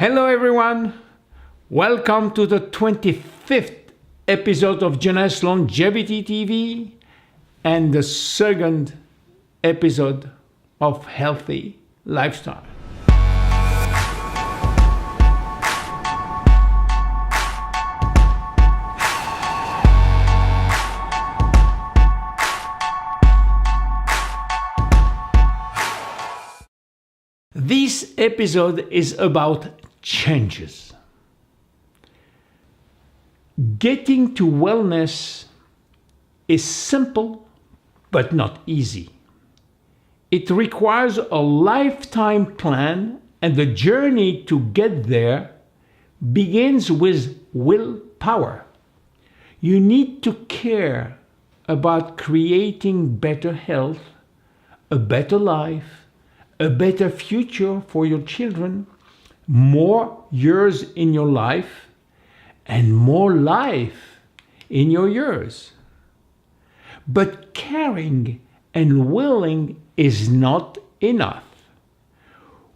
Hello everyone, welcome to the 25th episode of Jeunesse Longevity TV and the second episode of Healthy Lifestyle. This episode is about changes. Getting to wellness is simple but not easy. It requires a lifetime plan, and the journey to get there begins with willpower. You need to care about creating better health, a better life, a better future for your children, more years in your life, and more life in your years. But caring and willing is not enough.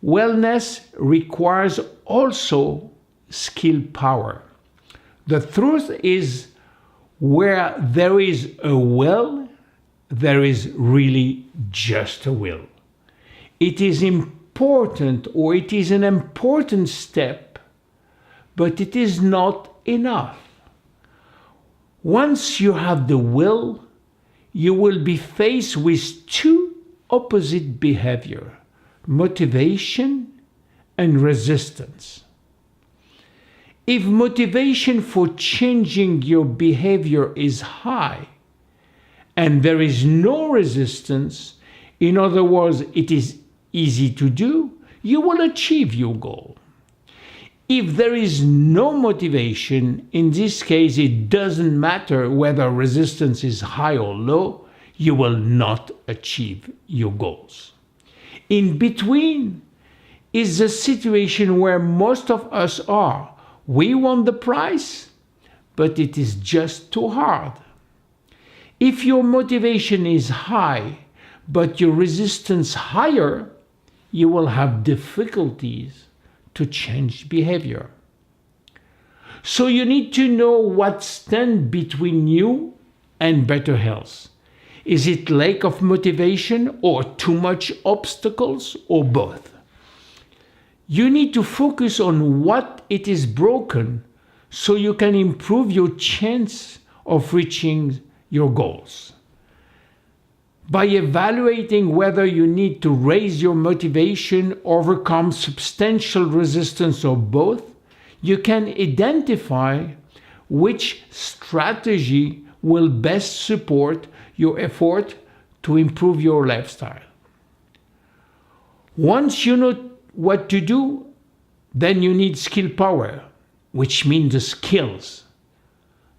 Wellness requires also skill power. The truth is, where there is a will, there is really just a will. It is important, or it is an important step, but it is not enough. Once you have the will, you will be faced with two opposite behavior: motivation and resistance. If motivation for changing your behavior is high and there is no resistance, in other words, it is easy to do, you will achieve your goal. If there is no motivation, in this case it doesn't matter whether resistance is high or low, you will not achieve your goals. In between is the situation where most of us are. We want the prize, but it is just too hard. If your motivation is high, but your resistance higher, you will have difficulties to change behavior. So you need to know what stands between you and better health. Is it lack of motivation, or too much obstacles, or both? You need to focus on what it is broken so you can improve your chance of reaching your goals. By evaluating whether you need to raise your motivation, overcome substantial resistance, or both, you can identify which strategy will best support your effort to improve your lifestyle. Once you know what to do, then you need skill power, which means the skills,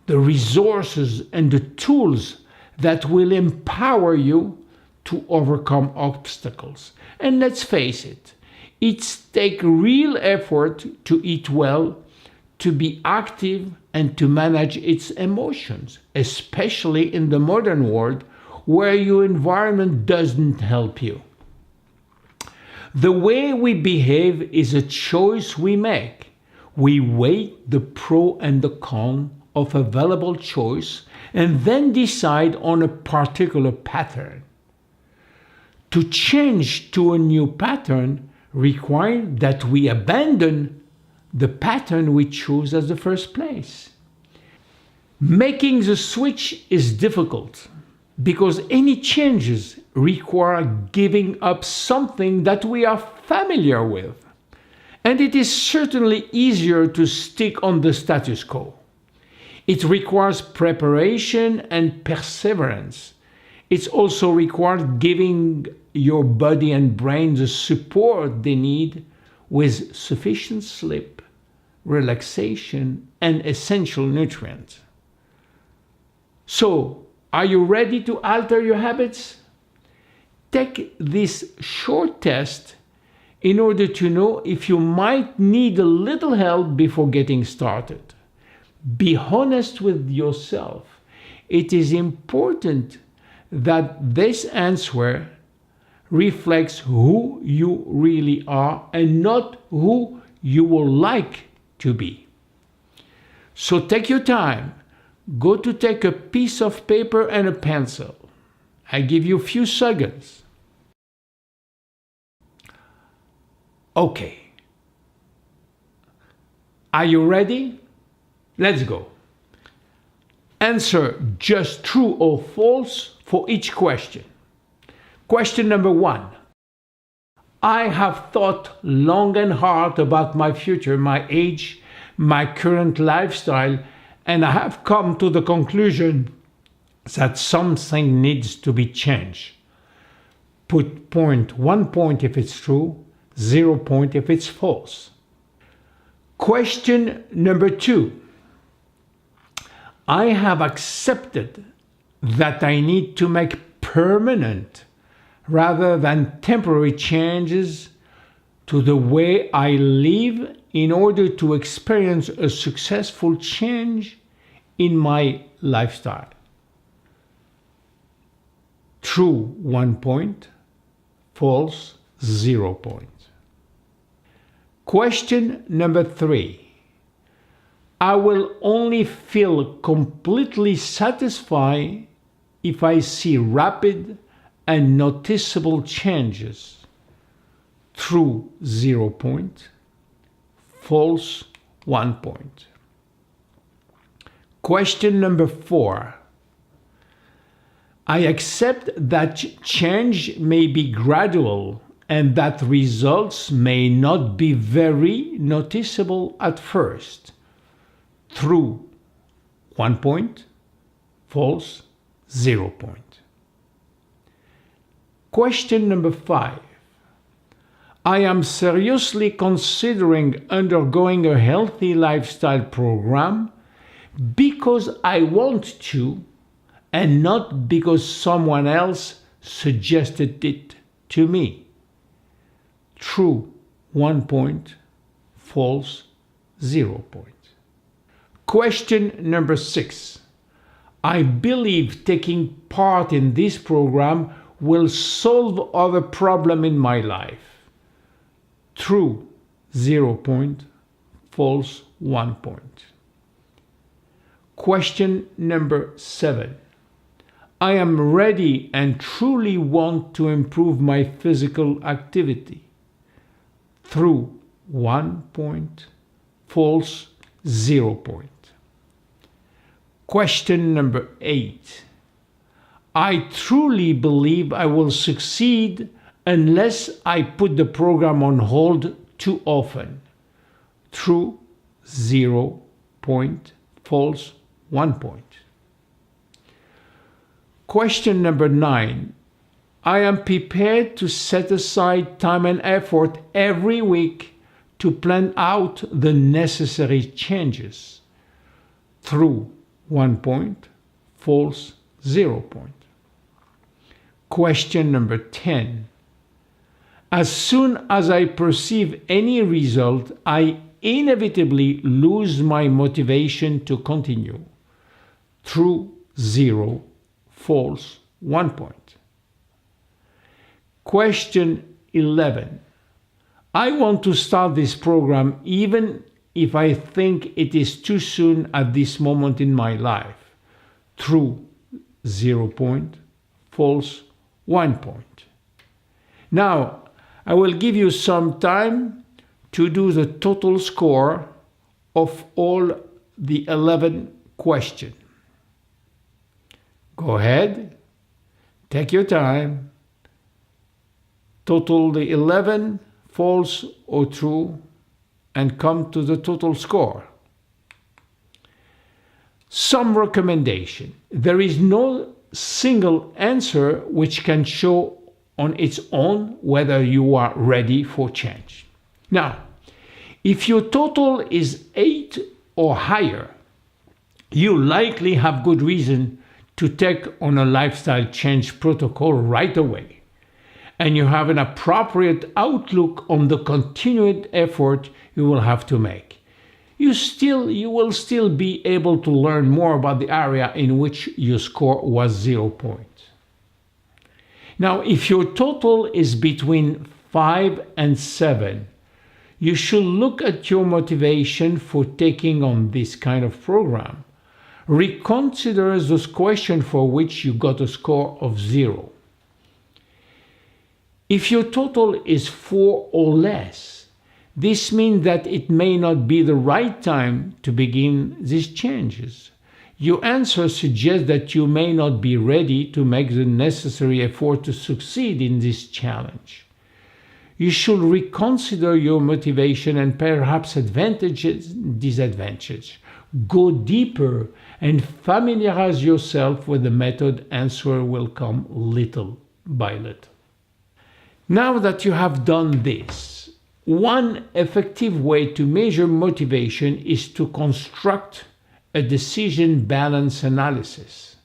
the resources, and the tools that will empower you to overcome obstacles. And let's face it, it takes real effort to eat well, to be active, and to manage its emotions, especially in the modern world where your environment doesn't help you. The way we behave is a choice we make. We weigh the pro and the con of available choice and then decide on a particular pattern. To change to a new pattern requires that we abandon the pattern we chose as the first place. Making the switch is difficult because any changes require giving up something that we are familiar with. And it is certainly easier to stick on the status quo. It requires preparation and perseverance. It's also required giving your body and brain the support they need with sufficient sleep, relaxation, and essential nutrients. So, are you ready to alter your habits? Take this short test in order to know if you might need a little help before getting started. Be honest with yourself. It is important that this answer reflects who you really are and not who you would like to be. So take your time. Go to take a piece of paper and a pencil. I give you a few seconds. Okay. Are you ready? Let's go. Answer just true or false for each question. Question number 1. I have thought long and hard about my future, my age, my current lifestyle, and I have come to the conclusion that something needs to be changed. Put 1 point if it's true, 0 point if it's false. Question number 2. I have accepted that I need to make permanent rather than temporary changes to the way I live in order to experience a successful change in my lifestyle. True 1 point, false 0 point. Question number 3. I will only feel completely satisfied if I see rapid and noticeable changes. True 0 point, false 1 point. Question number 4. I accept that change may be gradual and that results may not be very noticeable at first. True 1 point, false 0 point. Question number 5. I am seriously considering undergoing a healthy lifestyle program because I want to and not because someone else suggested it to me. True 1 point, false 0 point. Question number 6. I believe taking part in this program will solve other problems in my life. True 0 point, false 1 point. Question number 7. I am ready and truly want to improve my physical activity. True 1 point, false 0 point. Question number 8. I truly believe I will succeed unless I put the program on hold too often. True 0 point, false 1 point. Question number 9. I am prepared to set aside time and effort every week to plan out the necessary changes. True 1 point, false 0 point. Question number 10. As soon as I perceive any result, I inevitably lose my motivation to continue. True 0, false 1 point. Question 11. I want to start this program even if I think it is too soon at this moment in my life. True 0 point, false 1 point. Now, I will give you some time to do the total score of all the 11 questions. Go ahead, take your time, total the 11, false or true, and come to the total score. Some recommendation. There is no single answer which can show on its own whether you are ready for change. Now, if your total is 8 or higher, you likely have good reason to take on a lifestyle change protocol right away, and you have an appropriate outlook on the continued effort you will have to make. You will still be able to learn more about the area in which your score was 0 point. Now, if your total is between 5 and 7, you should look at your motivation for taking on this kind of program. Reconsider those questions for which you got a score of 0. If your total is 4 or less, this means that it may not be the right time to begin these changes. Your answer suggests that you may not be ready to make the necessary effort to succeed in this challenge. You should reconsider your motivation and perhaps advantages and disadvantages. Go deeper and familiarize yourself with the method. Answer will come little by little. Now that you have done this, one effective way to measure motivation is to construct a decision balance analysis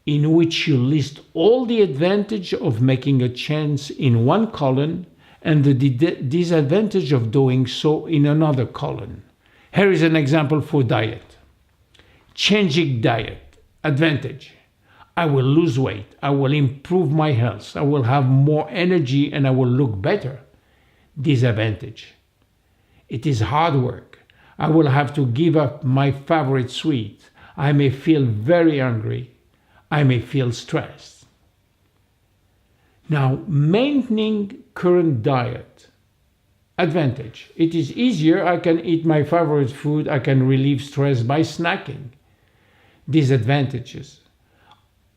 in which you list all the advantage of making a change in one column and the disadvantage of doing so in another column. Here is an example for diet. Changing diet. Advantage: I will lose weight, I will improve my health, I will have more energy, and I will look better. Disadvantage: it is hard work. I will have to give up my favorite sweet. I may feel very hungry. I may feel stressed. Now, maintaining current diet. Advantage: it is easier. I can eat my favorite food. I can relieve stress by snacking. Disadvantages: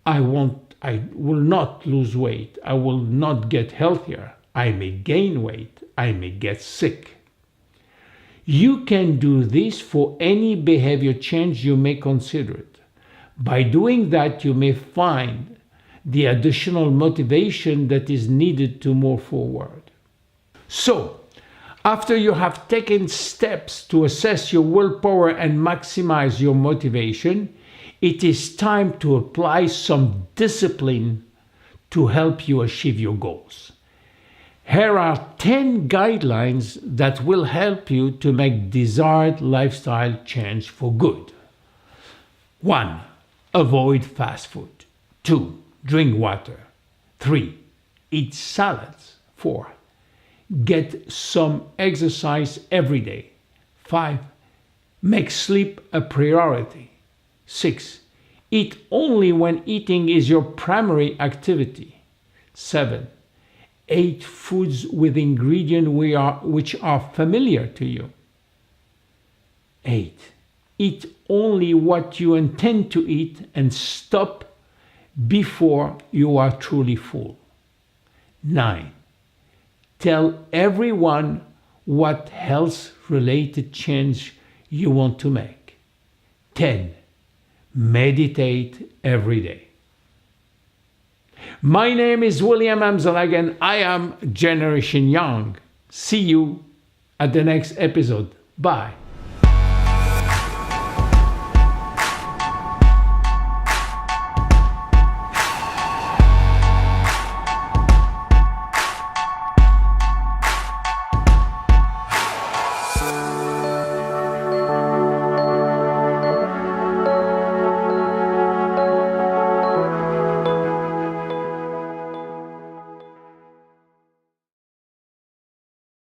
I will not lose weight. I will not get healthier. I may gain weight. I may get sick. You can do this for any behavior change you may consider it. By doing that, you may find the additional motivation that is needed to move forward. So, after you have taken steps to assess your willpower and maximize your motivation, it is time to apply some discipline to help you achieve your goals. Here are 10 guidelines that will help you to make desired lifestyle change for good. 1. Avoid fast food. 2. Drink water. 3. Eat salads. 4. Get some exercise every day. 5. Make sleep a priority. 6. Eat only when eating is your primary activity. 7. Eat foods with ingredients which are familiar to you. 8. Eat only what you intend to eat and stop before you are truly full. 9. Tell everyone what health-related change you want to make. 10. Meditate every day. My name is William Amzalag and I am Generation Young. See you at the next episode. Bye.